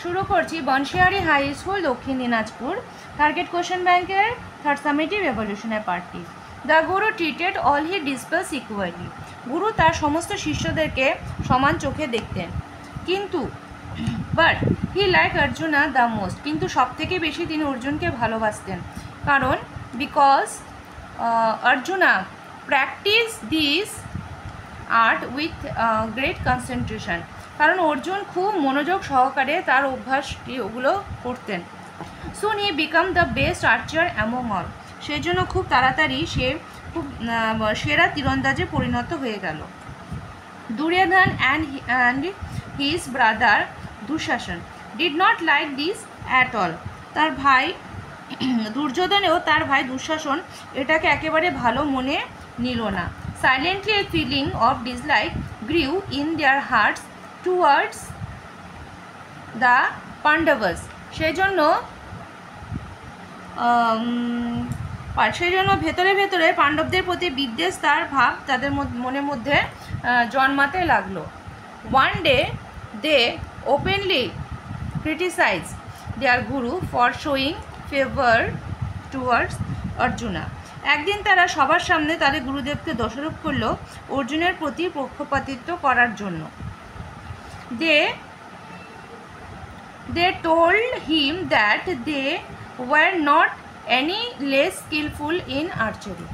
শুরু করছি বনশিয়ারি high school Dakshin Dinajpur target question ব্যাংকের থার্ড সামেটিভ এভলিউশনের পার্টটি। The guru treated all he disciples equally. গুরু তার সমস্ত শিষ্যদেরকে সমান চোখে দেখতেন, কিন্তু but he like Arjuna the most, কিন্তু সবথেকে বেশি তিনি অর্জুনকে ভালোবাসতেন। কারণ because Arjuna practice this art with great concentration, কারণ অর্জুন খুব মনোযোগ সহকারে তার অভ্যাসটি ওগুলো করতেন। Soon he became the best archer among all, সেই জন্য খুব তাড়াতাড়ি সে খুব সেরা তীরন্দাজে পরিণত হয়ে গেল। Duryodhan and his brother Dushasan did not like this at all, তার ভাই দুর্যোধনেও তার ভাই দুঃশাসন এটাকে একেবারে ভালো মনে নিল না। Silently a feeling of dislike grew in their hearts towards the Pandavas, সেই জন্য ভেতরে ভেতরে পাণ্ডবদের প্রতি বিদ্বেষ তার ভাব তাদের মনের মধ্যে জন্মাতে লাগলো। One day they openly criticize their guru for showing favour towards Arjuna, একদিন তারা সবার সামনে তাদের গুরুদেবকে দোষারোপ করল অর্জুনের প্রতি পক্ষপাতিত্ব করার জন্য। They told him that they were not any less skillful in archery.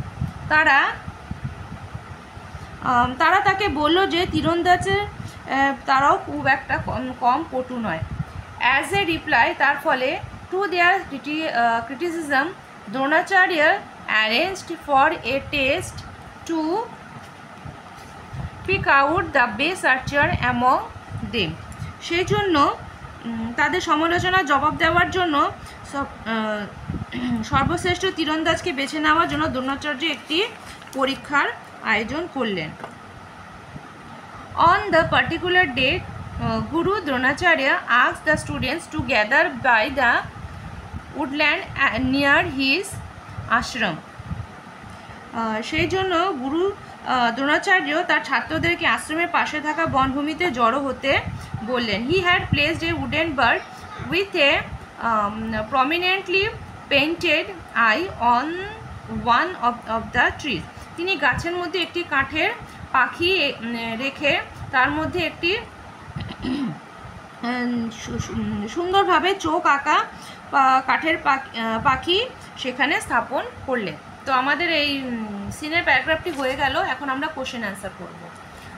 তারা তাকে বলল যে তীরন্দাজে তারাও খুব একটা কম পটু নয়। অ্যাজ এ রিপ্লাই, তার ফলে to their criticism Dronacharya arranged for a test to pick out the best archer among them, সেই জন্য তাদের সমালোচনার জবাব দেওয়ার জন্য সর্বশ্রেষ্ঠ তীরন্দাজকে বেছে নেওয়ার জন্য দ্রোণাচার্য একটি পরীক্ষার আয়োজন করলেন। On the particular day guru Dronacharya asked the students to gather by the woodland near his ashram, সেই জন্য গুরু দ্রোণাচার্য তার ছাত্রদেরকে আশ্রমের পাশে থাকা বনভূমিতে জড়ো হতে বললেন। He had placed A wooden bird with a prominently painted I on one of the trees, তিনি গাছের মধ্যে একটি কাঠের পাখি রেখে তার মধ্যে একটি সুন্দরভাবে চোখ আঁকা কাঠের পাখি সেখানে স্থাপন করলেন। তো আমাদের এই সিনের প্যারাগ্রাফটি হয়ে গেল, এখন আমরা কোশ্চেন অ্যান্সার করব।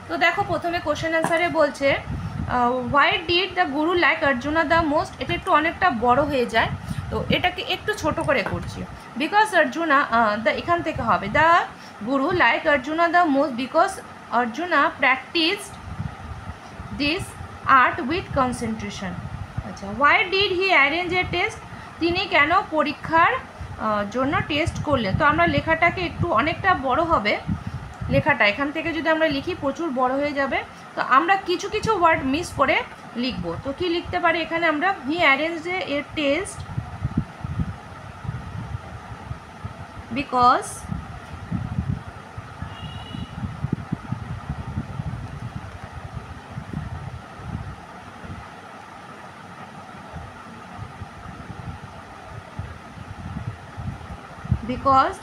তো দেখো প্রথমে কোশ্চেন অ্যান্সারে বলছে why did the guru like Arjuna the most, এটা একটু অনেকটা বড় হয়ে যায়, তো এটাকে একটু ছোট করে করছি। বিকজ অর্জুনা এখান থেকে হবে the guru like Arjuna the most because Arjuna practised this art with concentration. আচ্ছা, why did he arrange a test, তিনি কেন পরীক্ষার জন্য টেস্ট করলেন। তো আমরা লেখাটাকে একটু অনেকটা বড় হবে, লেখাটা এখান থেকে যদি আমরা লিখি প্রচুর বড় হয়ে যাবে, তো আমরা কিছু কিছু ওয়ার্ড মিস করে লিখব। তো কি লিখতে পারি এখানে আমরা, হি অ্যারেঞ্জ এ টেস্ট বিকজ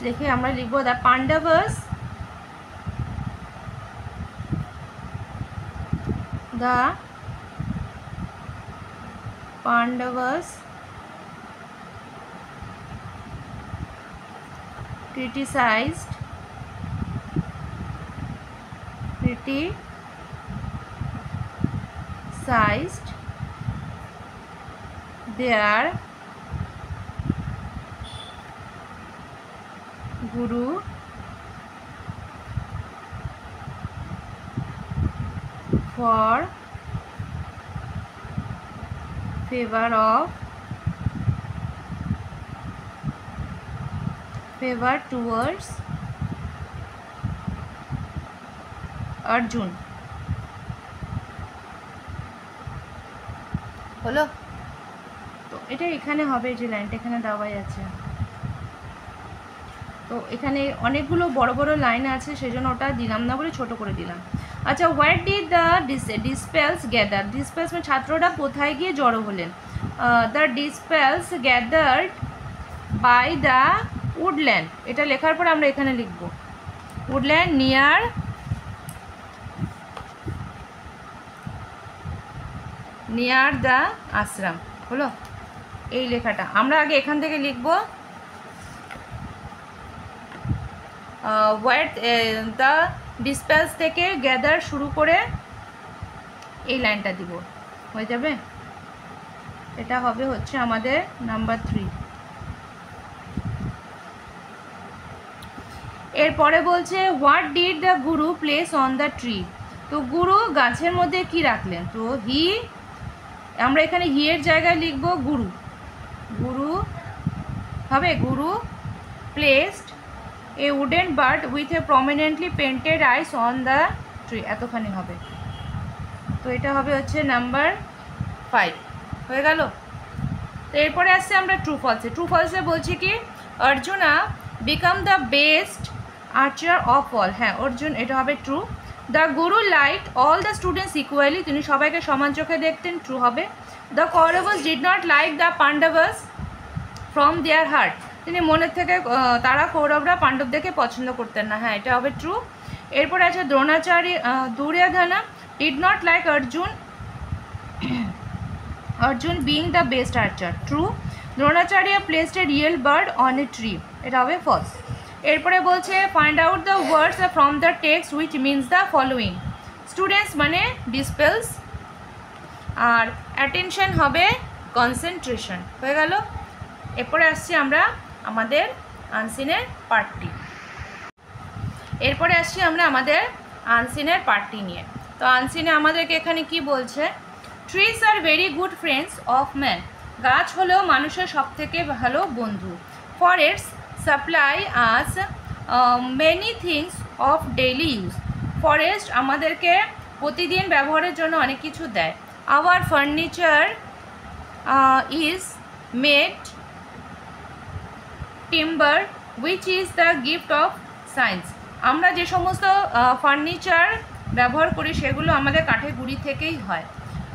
লিখে আমরা লিখবো the Pandavas criticized their guru for favor towards Arjun. হলো, তো এটা এখানে হবে, যে লাইনটা এখানে দেওয়াই আছে। তো এখানে অনেকগুলো বড় বড় লাইন আছে, সেজন্য ওটা দিলাম না বলে ছোট করে দিলাম। আচ্ছা, where did the disciples gather? Disciples মানে ছাত্ররা কোথায় গিয়ে জড়ো হলেন? The disciples gathered by the woodland. এটা লেখার পর আমরা এখানে লিখব উডল্যান্ড নিয়ার দ্য আশ্রম। হলো এই লেখাটা আমরা আগে এখান থেকে লিখব। হোয়াট দ্য ডিসপেলস থেকে গ্যাদার শুরু করে এই লাইনটা দিব, হয়ে যাবে। এটা হবে হচ্ছে আমাদের নাম্বার 3। এরপরে বলছে what did the Guru place on the tree? তো গুরু গাছের মধ্যে কি রাখলেন? তো আমরা এখানে হি এর জায়গায় লিখব গুরু। গুরু হবে গুরু placed A wooden bird with a prominently painted ice on the tree. এতখানি হবে। তো এটা হবে হচ্ছে নাম্বার 5। হয়ে গেল। তো এরপরে আসছে আমরা ট্রু ফলসে। ট্রু ফলসে বলছি কি Arjuna became the best archer of all. হ্যাঁ অর্জুন, এটা হবে true. The guru like all the students equally. তিনি সবাইকে সমান চোখে দেখতেন, ট্রু হবে। The Kauravas did not like the Pandavas from their heart. তিনি মনের থেকে তারা কৌরবরা পাণ্ডবদেরকে পছন্দ করতেন না। হ্যাঁ এটা হবে ট্রু। এরপরে আছে Dronacharya Duryodhana did not like Arjun being the best archer, true. Dronacharya placed A real bird on a tree, এটা হবে ফলস। এরপরে বলছে find out the words from the text which means the following. Students মানে ডিসপেলস, আর অ্যাটেনশন হবে কনসেন্ট্রেশন। হয়ে গেল। এরপরে আসছি আমরা আমাদের আনসিনের পার্টটি। এরপরে আসছি আমরা আমাদের আনসিনের পার্টটি নিয়ে। তো আনসিনে আমাদেরকে এখানে কি বলছে? Trees are very good friends of man. গাছ হলো মানুষের সবথেকে ভালো বন্ধু। Forest supply us many things of daily use. ফরেস্ট আমাদেরকে প্রতিদিন ব্যবহারের জন্য অনেক কিছু দেয়। Our furniture is made timber which is the gift of science. আমরা যে সমস্ত ফার্নিচার ব্যবহার করি সেগুলো আমাদের কাঠের গুঁড়ি থেকেই হয়,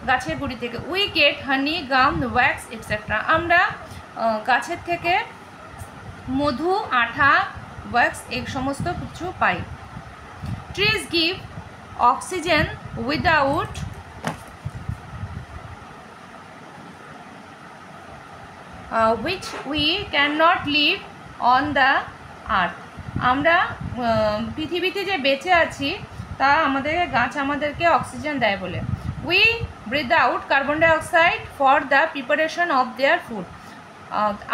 গাছের গুঁড়ি থেকে। We get honey, gum, wax etcetera. আমরা গাছের থেকে মধু, আঠা, ওয়্যাক্স এই সমস্ত কিছু পাই। Trees give oxygen without which we cannot live on the earth. আমরা পৃথিবীতে যে বেঁচে আছি তা আমাদেরকে গাছ আমাদেরকে অক্সিজেন দেয় বলে। We breathe out carbon dioxide for the preparation of their food.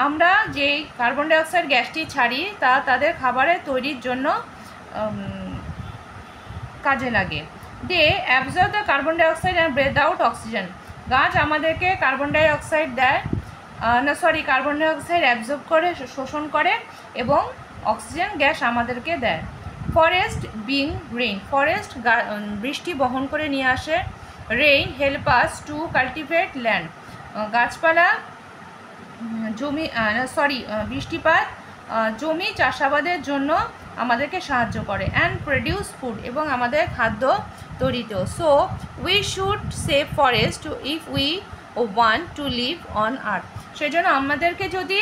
আমরা যে কার্বন ডাইঅক্সাইড গ্যাসটি ছাড়ি তা তাদের খাবারের তৈরির জন্য কাজে লাগে। They absorb the carbon dioxide and breathe out oxygen. গাছ আমাদেরকে কার্বন ডাইঅক্সাইড দেয়, কার্বন ডাইঅক্সাইড অ্যাবজর্ব করে, শোষণ করে এবং অক্সিজেন গ্যাস আমাদেরকে দেয়। Forest being rain. ফরেস্ট বৃষ্টি বহন করে নিয়ে আসে। Rain help us to cultivate land. গাছপালা বৃষ্টিপাত জমি চাষাবাদের জন্য আমাদেরকে সাহায্য করে। অ্যান্ড প্রডিউস ফুড, এবং আমাদের খাদ্য তৈরিতেও। So we should save forest if we want to live on earth. সেজন্য আমাদেরকে যদি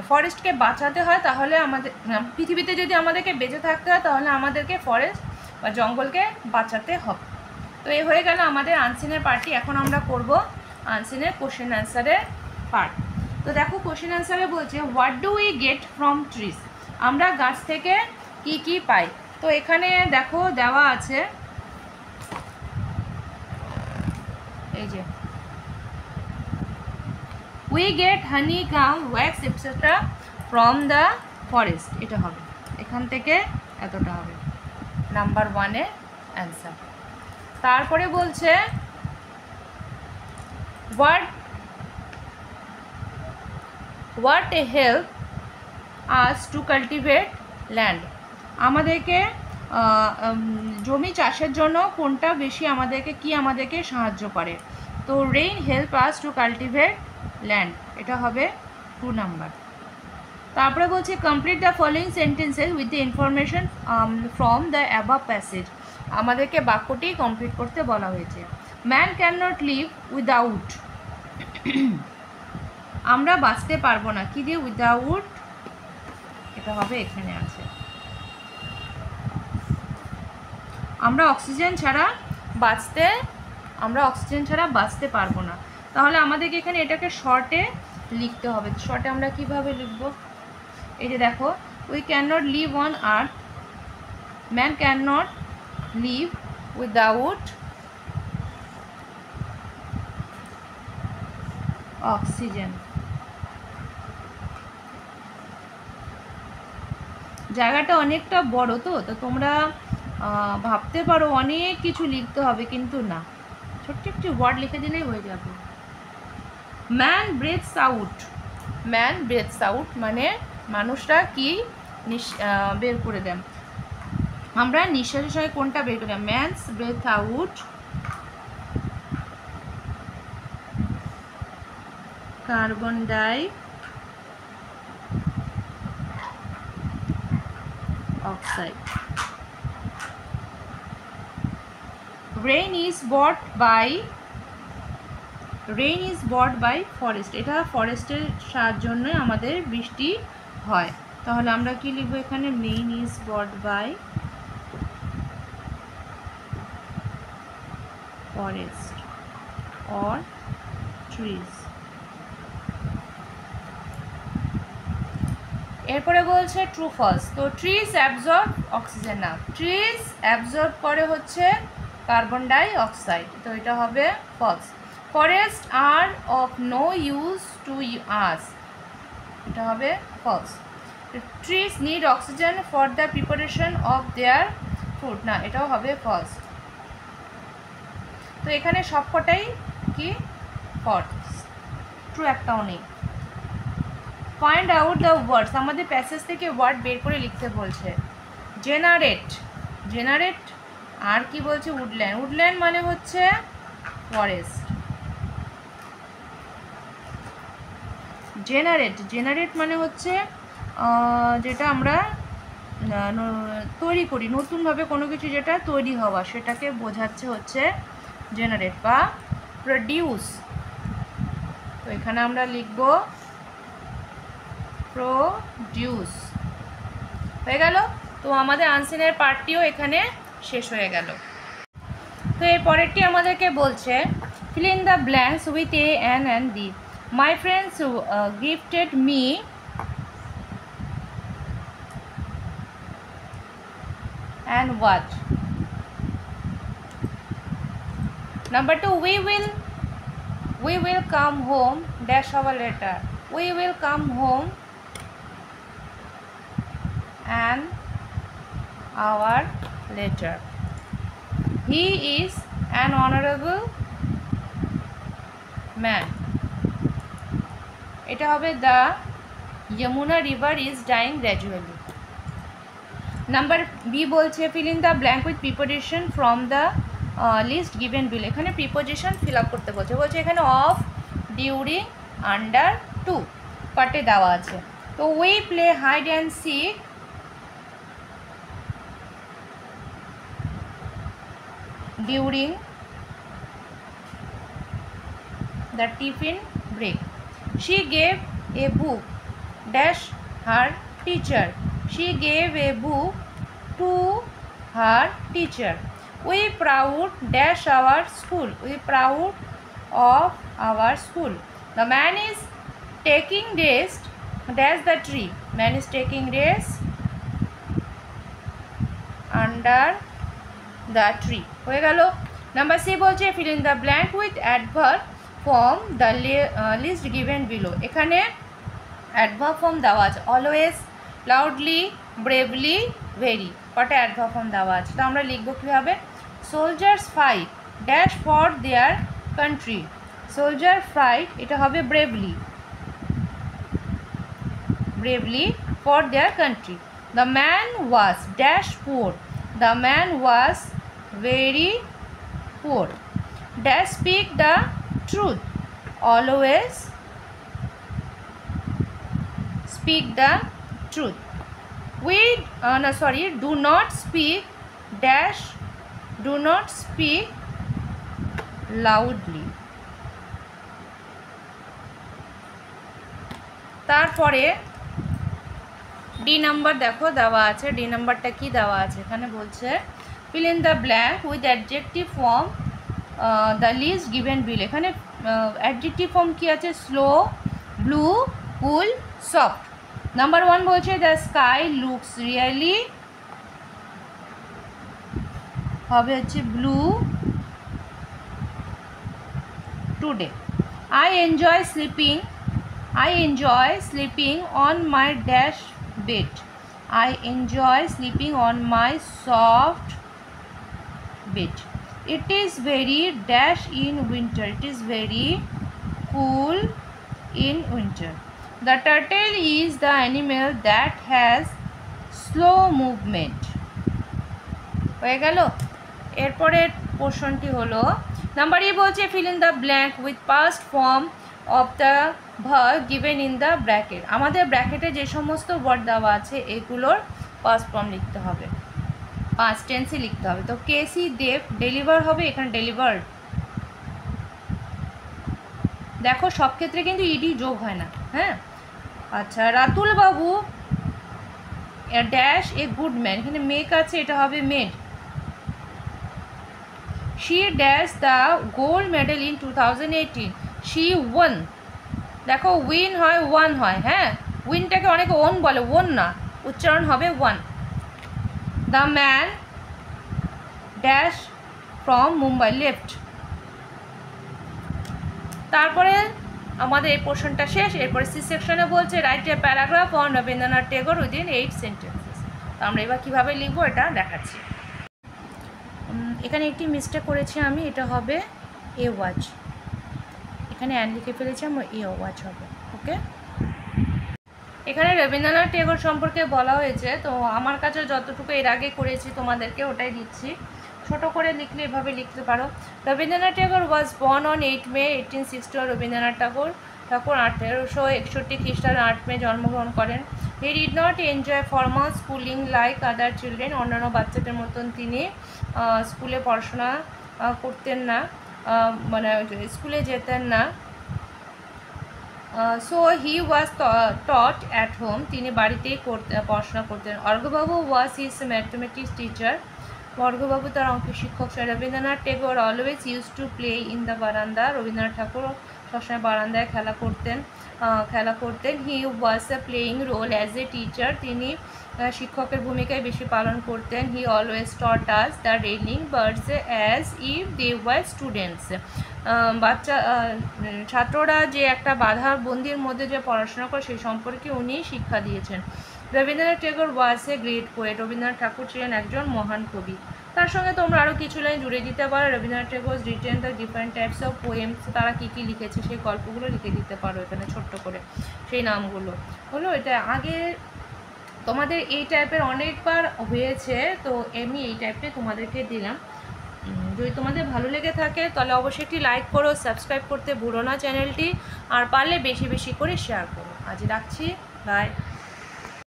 ফরেস্টকে বাঁচাতে হয় তাহলে আমাদের পৃথিবীতে যদি আমাদেরকে বেঁচে থাকতে হয় তাহলে আমাদেরকে ফরেস্ট বা জঙ্গলকে বাঁচাতে হবে। তো এই হয়ে গেল আমাদের আনসিনের পার্টটি। এখন আমরা করব আনসিনের কোশ্চেন অ্যান্সারের পার্ট। তো দেখো কোশ্চেন অ্যান্সারে বলছে what do we get from trees. আমরা গাছ থেকে কি কি পাই। তো এখানে দেখো দেওয়া আছে এই যে we get honey, gum, wax etcetera from the forest. এটা হবে, এখান থেকে এতটা হবে নাম্বার 1-এর অ্যান্সার। তারপরে বলছে what help us to cultivate land. আমাদেরকে জমি চাষের জন্য কোনটা বেশি আমাদেরকে সাহায্য করে। তো rain help us to cultivate land, এটা হবে 2 নাম্বার। তারপরে বলছে complete the following sentences with the information from the above passage. আমাদেরকে বাক্যটি কমপ্লিট করতে বলা হয়েছে। Man can not live without, আমরা বাঁচতে পারবো না, কি দিয়ে? উইদাউট, এটা হবে এখানে আছে, আমরা অক্সিজেন ছাড়া বাঁচতে পারবো না। তাহলে আমাদেরকে এখানে এটাকে শর্টে লিখতে হবে। শর্টে আমরা কিভাবে লিখব? এই যে দেখো, we can not live on earth, man can not live without oxygen. জায়গাটা অনেকটা বড়, তো তোমরা ভাবতে পারো অনেক কিছু লিখতে হবে, কিন্তু না, ছোট্ট একটি ওয়ার্ড লিখে দিলেই হয়ে যাবে। Man breaths out, man breaths out মানে মানুষরা কি বের করে দেন। আমরা নিঃশ্বাসের সময় কোনটা বের করে দেন? Man's breathe out carbon dioxide. Rain is bot by forest, এটা ফরেস্টের জন্য আমাদের বৃষ্টি হয়। তাহলে আমরা কি লিখবো এখানে? Rain is bot by forest or trees. এরপরে বলছে ট্রু ফলস। তো ট্রিজ অ্যাবজর্ব অক্সিজেন না, ট্রিজ অ্যাবজর্ব করে হচ্ছে কার্বন ডাই অক্সাইড, তো এটা হবে false. Forest are of no use to us, এটা হবে false. Trees need oxygen for the preparation of their food, না, এটাও হবে ফলস। তো এখানে সবকটাই কি? ফলস, ট্রু একটাও নেই। ফাইন্ড আউট দ্য ওয়ার্ডস, আমাদের প্যাসেজ থেকে ওয়ার্ড বের করে লিখতে বলছে। জেনারেট আর কি বলছে? উডল্যান্ড মানে হচ্ছে ফরেস্ট। জেনারেট মানে হচ্ছে যেটা আমরা তৈরি করি, নতুনভাবে কোনো কিছু যেটা তৈরি হওয়া, সেটাকে বোঝাচ্ছে হচ্ছে জেনারেট বা প্রডিউস। তো এখানে আমরা লিখব প্রডিউস। হয়ে গেল। তো আমাদের আনসিনের পার্টটিও এখানে শেষ হয়ে গেল। তো এর পরেরটি আমাদেরকে বলছে fill in the blanks with a, an and the. My friends gifted me and what? Number 2, we will come home dash our letter. We will come home an hour later. He is an honorable man. এটা হবে the Yamuna river is dying gradually. Number B বলছে fill in the blank with preposition from the list given below. এখানে preposition fill up করতে বলছে এখানে of, during, under, to পার্টে দেওয়া আছে। তো we play hide and seek during the tiffin break. She gave a book dash her teacher. She gave a book to her teacher. We proud dash our school. We proud of our school. The man is taking rest dash the tree. Man is taking rest under the tree. হয়ে গেল। Number C বলছে fill in the blank with adverb form the list given below. এখানে adverb form দেওয়া আছে always, loudly, bravely, very কটা adverb form দেওয়া আছে। তো আমরা লিখব কীভাবে? soldiers fight dash for their country. soldier fight এটা হবে bravely for their country. The man was dash poor. The man was very poor. Dash speak the truth. Always speak the truth. Do not speak dash do not speak loudly. তারপরে D number দেখো দেওয়া আছে, D নাম্বারটা কি দেওয়া আছে এখানে বলছে fill in the blank with adjective form the list given below। এখানে adjective form কি আছে? স্লো, ব্লু, কুল, সফট। নাম্বার 1 বলছে the sky looks really, হবে হচ্ছে blue today. I enjoy sleeping on my dash bed। I enjoy sleeping on my soft bed। It is very dash in winter। It is very cool in winter। The turtle is the animal that has slow movement। হয়ে গেল। এরপরের পোর্শনটি হলো number E বলছে fill in the blank with past form of the verb given in the bracket। আমাদের ব্র্যাকেটে যে সমস্ত word দেওয়া আছে এগুলোর পাস্ট ফর্ম লিখতে হবে, পাস্ট টেন্সে লিখতে হবে। তো কেসি দেব ডেলিভার হবে, এখানে ডেলিভার্ড। দেখো সব ক্ষেত্রে কিন্তু ইডি যোগ হয় না, হ্যাঁ। আচ্ছা, রাতুল বাবু ড্যাশ এ গুড ম্যান, এখানে মেক আছে, এটা হবে made. She dash the gold medal in 2018। She one, দেখো উইন হয় ওয়ান হয়, হ্যাঁ। উইনটাকে অনেকে ওন বলে, ওন না, উচ্চারণ হবে one. The man dash from Mumbai left. তারপরে আমাদের এই পোর্শনটা শেষ। এরপরে সি সেকশনে বলছে write a paragraph on Rabindranath Tagore within 8 sentences. তো আমরা এবার কীভাবে লিখবো এটা দেখাচ্ছি। এখানে একটি মিস্টেক করেছি আমি, এটা হবে এ ওয়াচ, এখানে অ্যান লিখে ফেলেছি, আমার এ ওয়াচ হবে। ওকে, এখানে রবীন্দ্রনাথ টেগোর সম্পর্কে বলা হয়েছে, তো আমার কাছে যতটুকু এর আগে করেছি তোমাদেরকে ওটাই দিচ্ছি। ছোটো করে লিখলে এভাবে লিখতে পারো। Rabindranath Tagore was born on 8 মে 1860। রবীন্দ্রনাথ ঠাকুর 1861 খ্রিস্টাব্দে 8 মে জন্মগ্রহণ করেন। He did not enjoy formal schooling like other children. অন্যান্য বাচ্চাদের মতন তিনি স্কুলে পড়াশোনা করতেন না, মানে স্কুলে যেতেন না। So he was taught at home, তিনি বাড়িতেই পড়াশোনা করতেন। Arghyababu was his mathematics teacher. Arghyababu তার অঙ্কের শিক্ষক ছিলেন। Rabindranath Tagore always use to play in the verandah. Rabindranath Thakur সবসময় বারান্দায় খেলা করতেন। He was a playing role as a teacher, তিনি শিক্ষকের ভূমিকায় বেশি পালন করতেন। He always taught us the railing birds as if they were students. ছাত্ররা যে একটা বাধার বন্দির মধ্যে যে পড়াশোনা করে সেই সম্পর্কে উনি শিক্ষা দিয়েছেন। রবীন্দ্রনাথ টেগোর ওয়াজ এ গ্রেট পোয়েট। রবীন্দ্রনাথ ঠাকুর ছিলেন একজন মহান কবি। তার সঙ্গে তোমরা আরও কিছু লাইন জুড়ে দিতে পারো। Rabindranath Tagore written the different types of poems, তারা কী কী লিখেছে সেই গল্পগুলো লিখে দিতে পারো এখানে ছোট্ট করে, সেই নামগুলো হলো। এটা আগে তোমাদের এই টাইপের অনেকবার হয়েছে, তো আমি এই টাইপে তোমাদেরকে দিলাম। যদি তোমাদের ভালো লেগে থাকে তাহলে অবশ্যই একটি লাইক করো, সাবস্ক্রাইব করতে ভুলো না চ্যানেলটি, আর পারলে বেশি বেশি করে শেয়ার করো। আজ রাখছি, বাই।